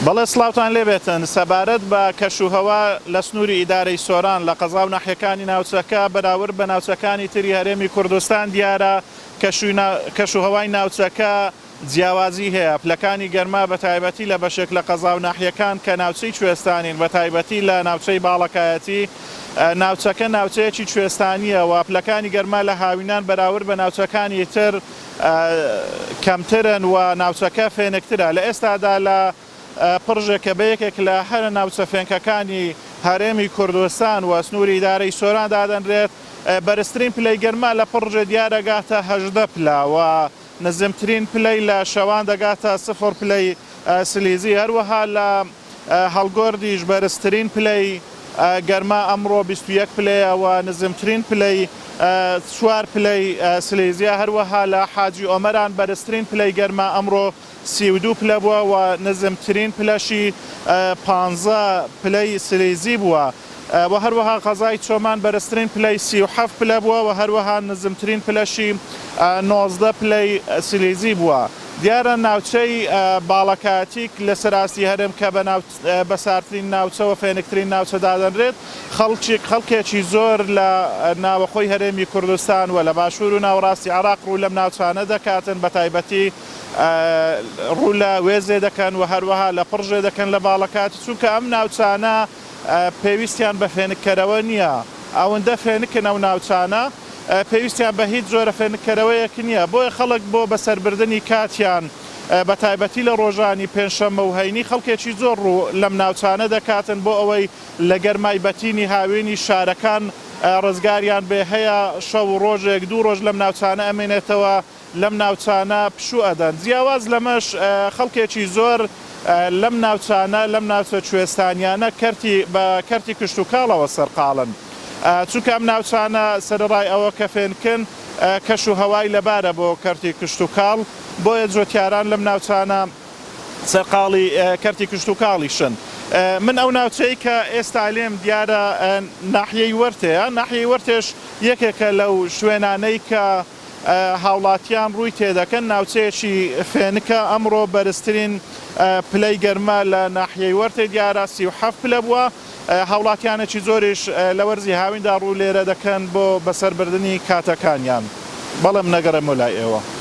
بەڵێ سڵاوتان لێبێتن سەبارەت بە کەشوهەوا لە سنووری ئیدارەی سۆران لە قەزا و ناحیەکانی ناوچەکە بەراورد بە ناوچەکانی تری هەرێمی کوردستان دیارە کەشوهەوای ناوچەکە جیاوازی هەیە. پلەکانی گەرما بە تایبەتی لە بەشێک لە قەزا و ناحیەکان کە ناوچەی کوێستانین بە تایبەتی لە ناوچەی باڵەکایەتی ناوچەکە ناوچەیەکی کوێستانیە و پلەکانی گەرما لە هاوینان بەراورد بە ناوچەکانی تر کەمترن و ناوچەکە فێنکترە. لە ئێستادا لە پڕژێک کە بەیەکێک لە هەر ناوچە فێنکەکانی هەرێمی کوردستان و سنووری ئیدارەی سۆران دادەنرێت بەرزترین پلەی گەرما لە پڕژێ دیارەگاتە 18 پلە و نزمترین پلەی لە شەوان دەگاتە 0 پلەی سلیزی. هەروەها لە هەڵگۆردیش بەرزترین پلەی گەرما ئەمڕۆ 21 پلەیە و نزمترین پلەی 4 پلەی سلیزیە. هەروەها لە حاجی ئۆمەران بەرزترین پلەی گەرما ئەمڕۆ 32 پلە بووە و نزمترین پلەشی 15 پلەی سلیزی بووە و هەروەها قەزای چۆمان بەرزترین پلەی 37 پلە بووە و هەروەها نزمترین پلەشی 19 پلەی سلیزی بووە. دیارە ناوچەی باڵەکاتیک لە سەراستی هەرێم کە بەسارترین ناوچە و فێنکترین ناوچە دادەنرێت خەڵکێکی زۆر لە ناوەخۆی هەرێمی کوردستان و لە باشوور و ناوەڕاستی عێراق ڕوو لەم ناوچانە دەکاتن بە تایبەتی ڕوو لە وێزێ دەکەن و هەروەها لە پڕژێ دەکەن لە باڵەکاتی چونکە ئەم ناوچانە پێویستیان بە فێنکەرەوە نییە. ئەوەندە فێنکن ئەو ناوچانە پێویستیان بە هیچ جۆرە فێنکەرەوەیەک نییە بۆیە خەڵک بۆ بەسەربردننی کاتیان بە تایبەتی لە ڕۆژانی پێنجشەممە و هەینی خەڵکێکی زۆر ڕوو لەم ناوچانە دەکاتن بۆ ئەوەی لە گەرمای بەتینی هاوێنی شارەکان ڕزگاریان بێ هەیە شەو و ڕۆژێک دوو ڕۆژ لەم ناوچانە ئەمێنێتەوە لەم ناوچانە پشوو ئەدەن. جیاواز لەمەش خەڵکێکی زۆر لەم ناوچانە لەم ناوچە کوێستانیانە بە کەرتی کشت و کاڵەوە سەرقاڵن چونکە ئەم ناوچانە سەرڕای ئەوە کە فێنکن کەشوهەوای لەبارە بۆ کەرتی کشت و کاڵ بۆیە جۆتیاران لەم ناوچانە سەرقاڵی کەرتی کشت و کاڵیشن. من ئەو ناوچەی کە ئێستا لێم دیارە ناحیەی وەرتەیە. ناحیەی وەرتێش یەکێکە لەو شوێنانەی کە هاوڵاتیان ڕووی تێدەکەن ناوچەیەکی فێنکە. ئەمڕۆ بەرزترین پلەی گەرما لە ناحیەی وەرتێ دیارە 37 پلە بووە. هاوڵاتیانێکی زۆریش لە وەرزی هاویندا ڕوو لێرە دەکەن بۆ بەسەربردننی کاتەکانیان. بەڵام نەگەڕێمە لای ئێوە.